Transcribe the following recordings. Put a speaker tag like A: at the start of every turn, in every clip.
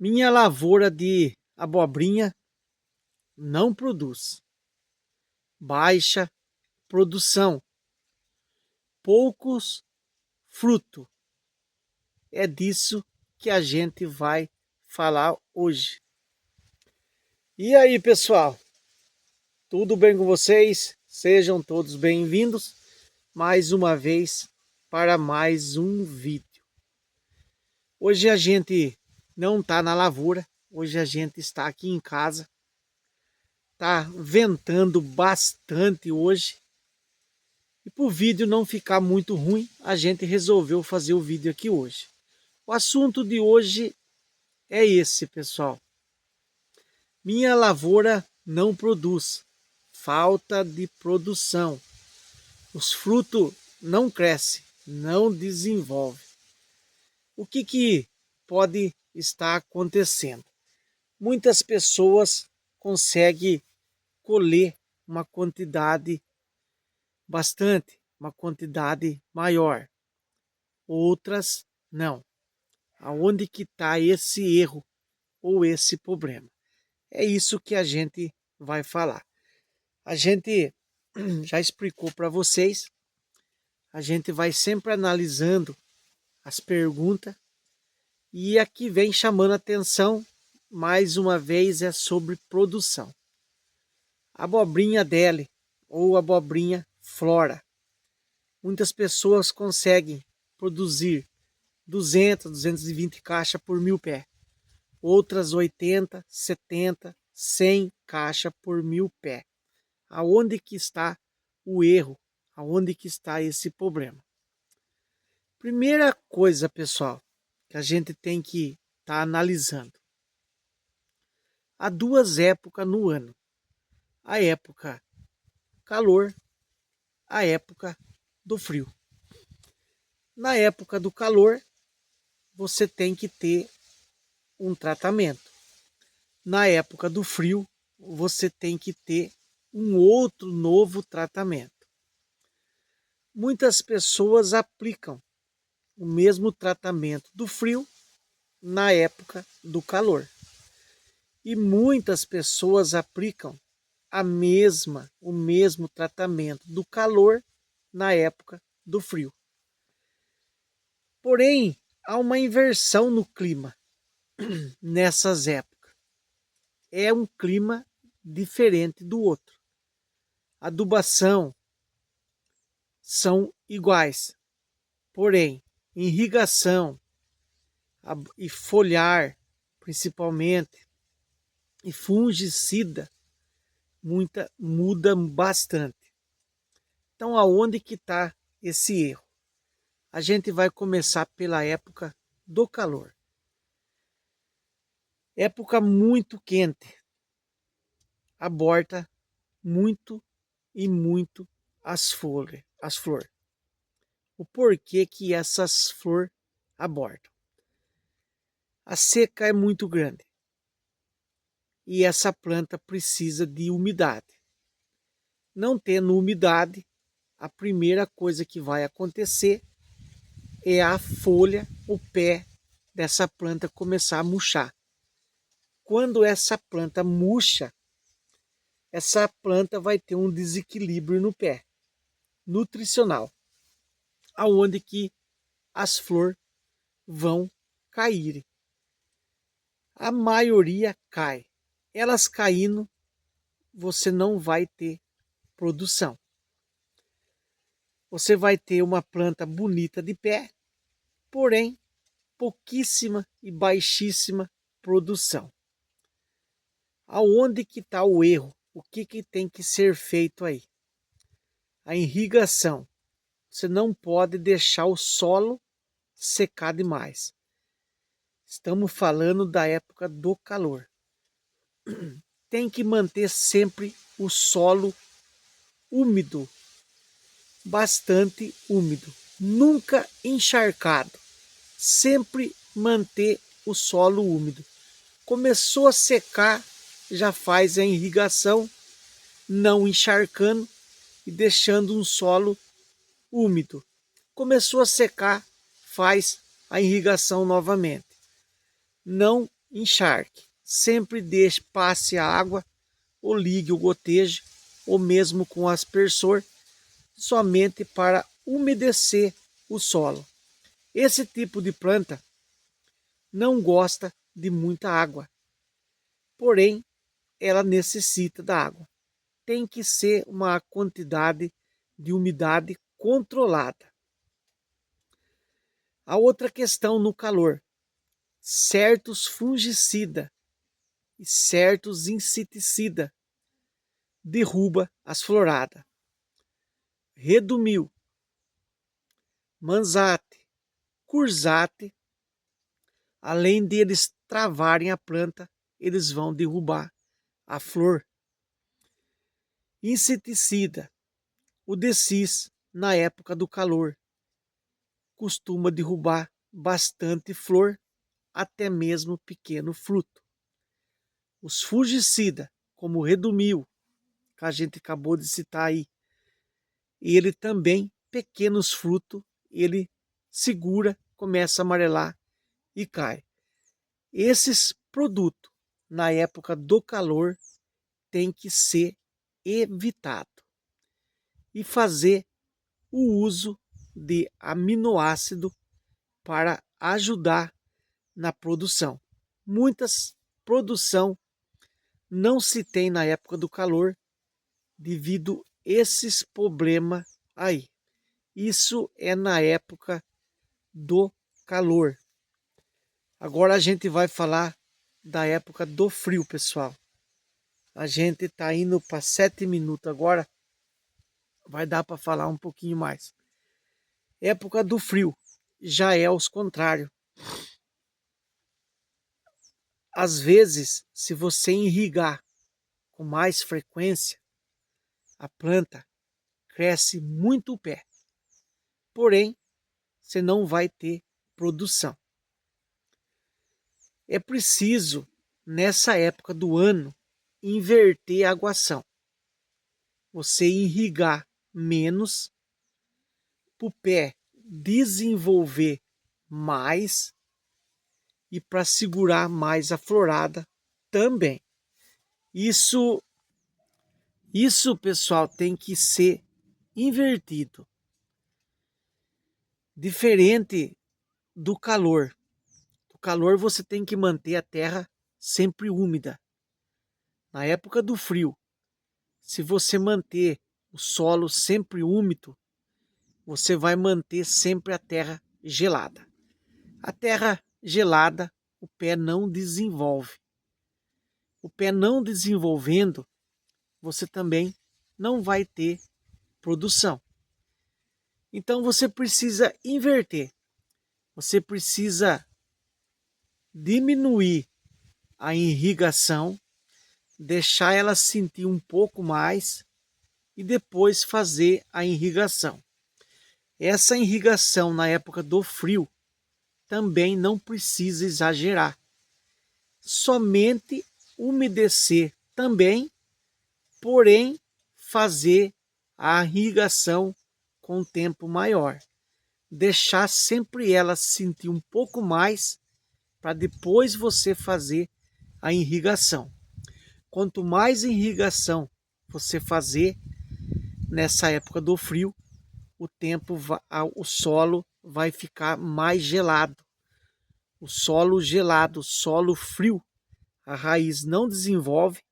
A: Minha lavoura de abobrinha não produz. Baixa produção. Poucos frutos. É disso que a gente vai falar hoje. E aí, pessoal? Tudo bem com vocês? Sejam todos bem-vindos mais uma vez para mais um vídeo. Hoje a gente não está na lavoura, hoje a gente está aqui em casa. Tá ventando bastante hoje. E para o vídeo não ficar muito ruim, a gente resolveu fazer o vídeo aqui hoje. O assunto de hoje é esse, pessoal. Minha lavoura não produz. Falta de produção. Os frutos não crescem, não desenvolvem. O que pode estar acontecendo? Muitas pessoas conseguem colher uma quantidade bastante, uma quantidade maior. Outras não. Aonde que está esse erro ou esse problema? É isso que a gente vai falar. A gente já explicou para vocês. A gente vai sempre analisando as perguntas e aqui vem chamando a atenção mais uma vez é sobre produção. Abobrinha dele ou abobrinha flora. Muitas pessoas conseguem produzir 200, 220 caixas por 1000 pé. Outras 80, 70, 100 caixas por 1000 pé. Aonde que está o erro? Aonde que está esse problema? Primeira coisa, pessoal, que a gente tem que estar analisando. Há duas épocas no ano. A época calor, a época do frio. Na época do calor, você tem que ter um tratamento. Na época do frio, você tem que ter um outro novo tratamento. Muitas pessoas aplicam o mesmo tratamento do frio na época do calor. E muitas pessoas aplicam o mesmo tratamento do calor na época do frio. Porém, há uma inversão no clima nessas épocas. É um clima diferente do outro. A adubação são iguais, porém, irrigação e foliar, principalmente, e fungicida, muda bastante. Então, aonde que está esse erro? A gente vai começar pela época do calor. Época muito quente, aborta muito e muito as flores. O porquê que essas flores abortam? A seca é muito grande e essa planta precisa de umidade. Não tendo umidade, a primeira coisa que vai acontecer é a folha, o pé dessa planta começar a murchar. Quando essa planta murcha, essa planta vai ter um desequilíbrio no pé, nutricional, aonde que as flores vão cair. A maioria cai. Elas caindo, você não vai ter produção. Você vai ter uma planta bonita de pé, porém pouquíssima e baixíssima produção. Aonde que está o erro? O que tem que ser feito aí? A irrigação. Você não pode deixar o solo secar demais. Estamos falando da época do calor. Tem que manter sempre o solo úmido, bastante úmido, nunca encharcado. Sempre manter o solo úmido. Começou a secar, já faz a irrigação, não encharcando e deixando um solo úmido. Começou a secar, faz a irrigação novamente. Não encharque. Sempre deixe, passe a água ou ligue o gotejo ou mesmo com aspersor somente para umedecer o solo. Esse tipo de planta não gosta de muita água, porém ela necessita da água. Tem que ser uma quantidade de umidade controlada. A outra questão no calor, certos fungicidas e certos inseticidas derruba as floradas. Redumil, manzate, curzate, além de eles travarem a planta, eles vão derrubar a flor. Inseticida, o Decis, na época do calor, costuma derrubar bastante flor, até mesmo pequeno fruto. Os fungicidas, como o Redumil, que a gente acabou de citar aí, ele também, pequenos frutos, ele segura, começa a amarelar e cai. Esses produtos, na época do calor, tem que ser evitado. E fazer o uso de aminoácido para ajudar na produção. Muitas produção não se tem na época do calor devido a esses problemas aí. Isso é na época do calor. Agora a gente vai falar da época do frio, pessoal. A gente está indo para 7 minutos agora. Vai dar para falar um pouquinho mais. Época do frio já é aos contrários. Às vezes, se você irrigar com mais frequência, a planta cresce muito o pé. Porém, você não vai ter produção. É preciso, nessa época do ano, inverter a aguação. Você irrigar menos, para o pé desenvolver mais e para segurar mais a florada também. Isso, pessoal, tem que ser invertido. Diferente do calor. No calor você tem que manter a terra sempre úmida. Na época do frio, se você manter o solo sempre úmido, você vai manter sempre a terra gelada. A terra gelada, o pé não desenvolve. O pé não desenvolvendo, você também não vai ter produção. Então você precisa inverter. Você precisa diminuir a irrigação, deixar ela sentir um pouco mais e depois fazer a irrigação. Essa irrigação na época do frio também não precisa exagerar. Somente umedecer também, porém fazer a irrigação com tempo maior. Deixar sempre ela sentir um pouco mais para depois você fazer a irrigação. Quanto mais irrigação você fazer nessa época do frio, o solo vai ficar mais gelado. O solo gelado, o solo frio, a raiz não desenvolve,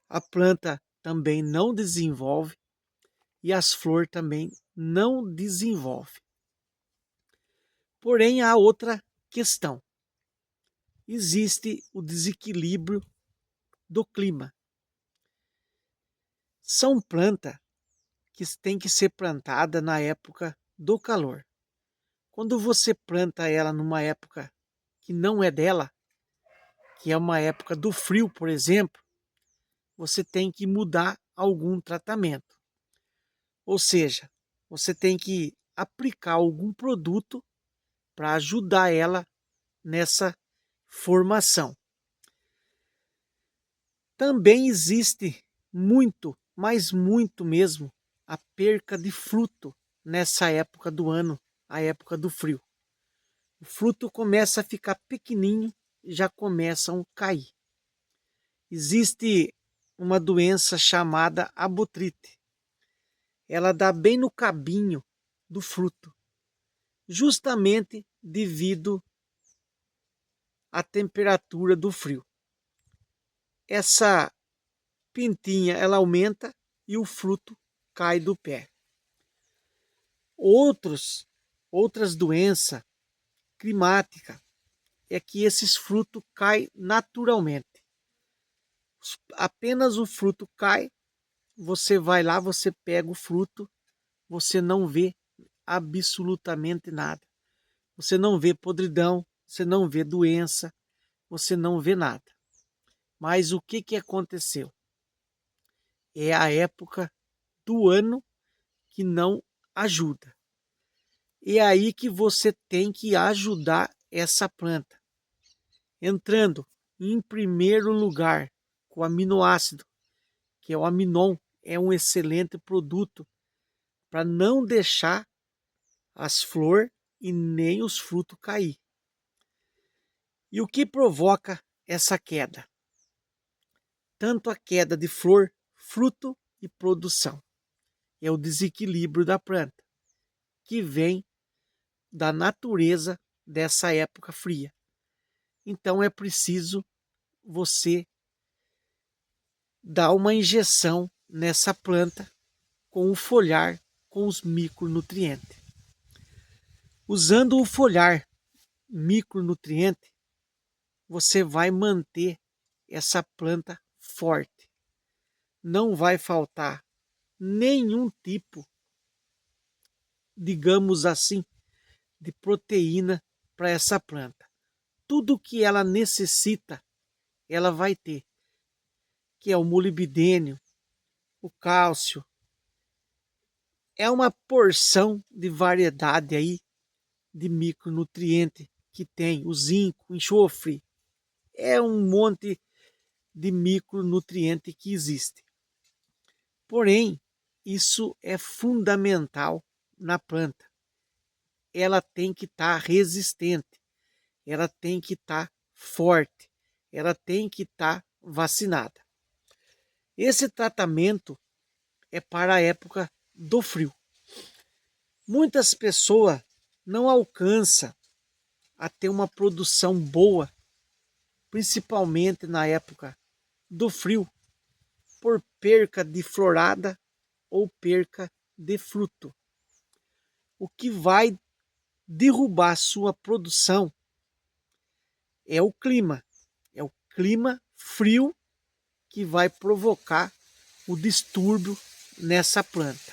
A: a planta também não desenvolve e as flores também não desenvolvem. Porém, há outra questão. Existe o desequilíbrio do clima. São plantas que têm que ser plantadas na época do calor. Quando você planta ela numa época que não é dela, que é uma época do frio, por exemplo, você tem que mudar algum tratamento. Ou seja, você tem que aplicar algum produto para ajudar ela nessa formação. Também existe muito, mas muito mesmo, a perca de fruto nessa época do ano, a época do frio. O fruto começa a ficar pequenininho já começam a cair. Existe uma doença chamada abutrite. Ela dá bem no cabinho do fruto, justamente devido à temperatura do frio. Essa pintinha ela aumenta e o fruto cai do pé. Outras doenças climáticas é que esses frutos caem naturalmente. Apenas o fruto cai, você vai lá, você pega o fruto, você não vê absolutamente nada. Você não vê podridão, você não vê doença, você não vê nada. Mas o que aconteceu? É a época do ano que não ajuda. É aí que você tem que ajudar essa planta. Entrando em primeiro lugar com o aminoácido, que é o Aminon, é um excelente produto para não deixar as flores e nem os frutos cair. E o que provoca essa queda? Tanto a queda de flor, fruto e produção. É o desequilíbrio da planta, que vem da natureza dessa época fria. Então é preciso você dar uma injeção nessa planta com o foliar, com os micronutrientes. Usando o foliar micronutriente, você vai manter essa planta forte. Não vai faltar nenhum tipo, digamos assim, de proteína para essa planta. Tudo que ela necessita, ela vai ter, que é o molibdênio, o cálcio. É uma porção de variedade aí de micronutriente que tem, o zinco, o enxofre. É um monte de micronutriente que existe. Porém, isso é fundamental na planta. Ela tem que estar resistente, ela tem que estar forte, ela tem que estar vacinada. Esse tratamento é para a época do frio. Muitas pessoas não alcançam a ter uma produção boa, principalmente na época do frio, por perca de florada ou perca de fruto. O que vai derrubar sua produção é o clima frio que vai provocar o distúrbio nessa planta.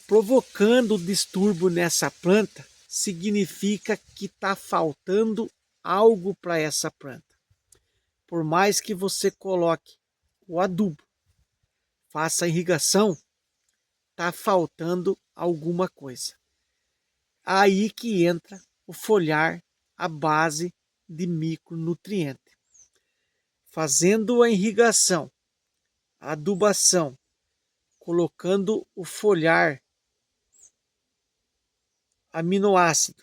A: Provocando o distúrbio nessa planta, significa que está faltando algo para essa planta. Por mais que você coloque o adubo, faça a irrigação, está faltando alguma coisa. Aí que entra o foliar à base de micronutriente. Fazendo a irrigação, a adubação, colocando o foliar aminoácido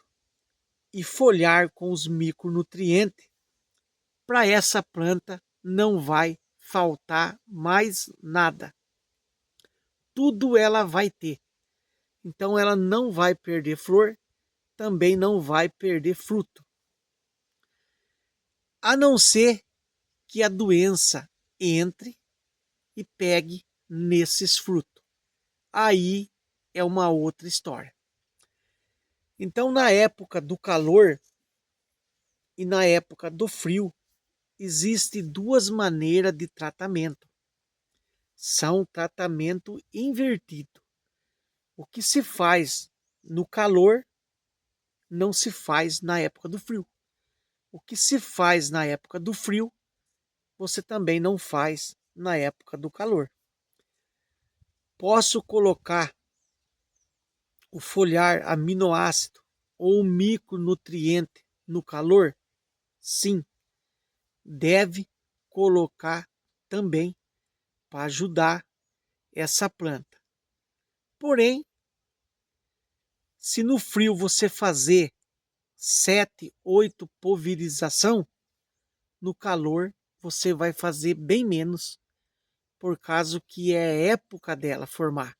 A: e foliar com os micronutrientes, para essa planta não vai faltar mais nada. Tudo ela vai ter. Então ela não vai perder flor, também não vai perder fruto. A não ser que a doença entre e pegue nesses frutos. Aí é uma outra história. Então, na época do calor e na época do frio, existem duas maneiras de tratamento. São tratamento invertido. O que se faz no calor não se faz na época do frio. O que se faz na época do frio, você também não faz na época do calor. Posso colocar o foliar aminoácido ou o micronutriente no calor? Sim, deve colocar também para ajudar essa planta. Porém, se no frio você fazer 7, 8 pulverização, no calor você vai fazer bem menos, por causa que é época dela formar.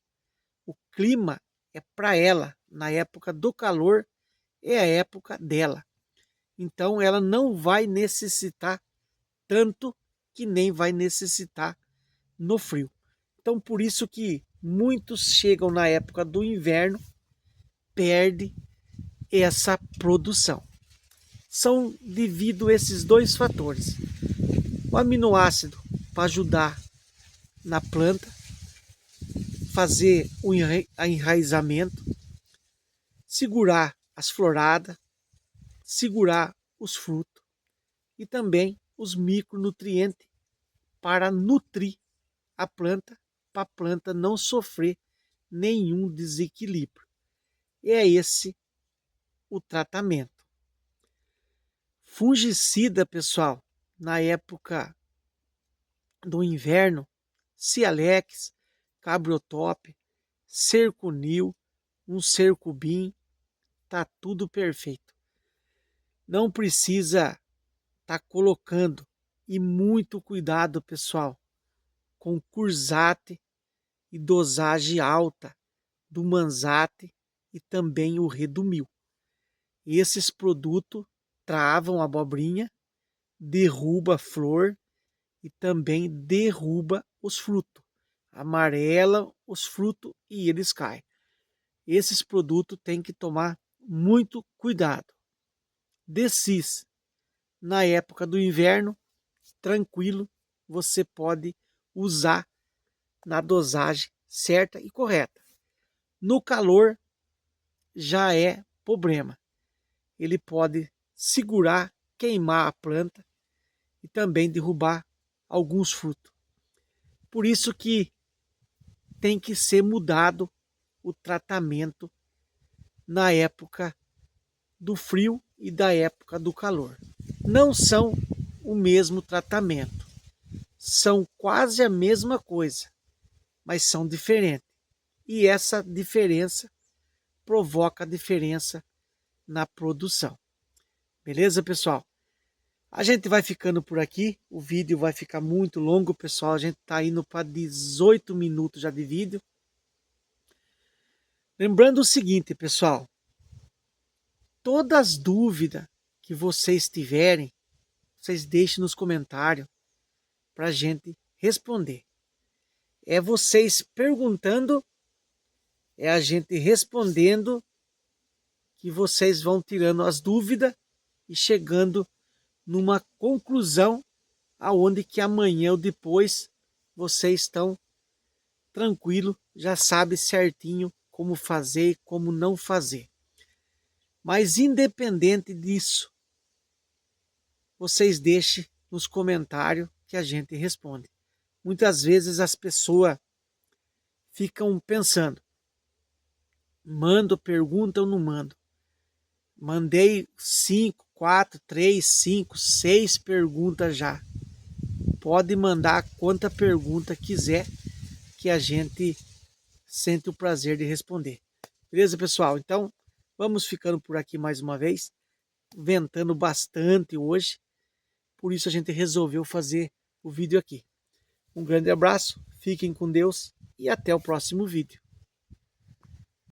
A: O clima é para ela, na época do calor, é a época dela. Então ela não vai necessitar tanto que nem vai necessitar no frio. Então por isso que muitos chegam na época do inverno, perde essa produção. São devido a esses dois fatores. O aminoácido para ajudar na planta, fazer o enraizamento, segurar as floradas, segurar os frutos e também os micronutrientes para nutrir a planta, para a planta não sofrer nenhum desequilíbrio. É esse o tratamento. Fungicida, pessoal, na época do inverno, Cialex, Cabriotop, Cercunil, um Cercubim, tá tudo perfeito. Não precisa tá colocando, e muito cuidado, pessoal, com Cursate e dosagem alta do Manzate e também o Redumil. Esses produtos travam a abobrinha, derruba a flor e também derruba os frutos. Amarela os frutos e eles caem. Esses produtos tem que tomar muito cuidado. Dessis, na época do inverno, tranquilo, você pode usar na dosagem certa e correta. No calor já é problema. Ele pode segurar, queimar a planta e também derrubar alguns frutos. Por isso que tem que ser mudado o tratamento na época do frio e da época do calor. Não são o mesmo tratamento. São quase a mesma coisa, mas são diferentes. E essa diferença provoca diferença na produção. Beleza, pessoal? A gente vai ficando por aqui. O vídeo vai ficar muito longo, pessoal. A gente está indo para 18 minutos já de vídeo. Lembrando o seguinte, pessoal. Todas as dúvidas que vocês tiverem, vocês deixem nos comentários para a gente responder. É vocês perguntando, é a gente respondendo, que vocês vão tirando as dúvidas e chegando numa conclusão aonde que amanhã ou depois vocês estão tranquilo, já sabe certinho como fazer e como não fazer. Mas independente disso, vocês deixem nos comentários que a gente responde. Muitas vezes as pessoas ficam pensando, mando pergunta ou não mando? Mandei 5, 4, 3, 5, 6 perguntas já. Pode mandar quanta pergunta quiser que a gente sente o prazer de responder. Beleza, pessoal? Então, vamos ficando por aqui mais uma vez. Ventando bastante hoje. Por isso a gente resolveu fazer o vídeo aqui. Um grande abraço, fiquem com Deus e até o próximo vídeo.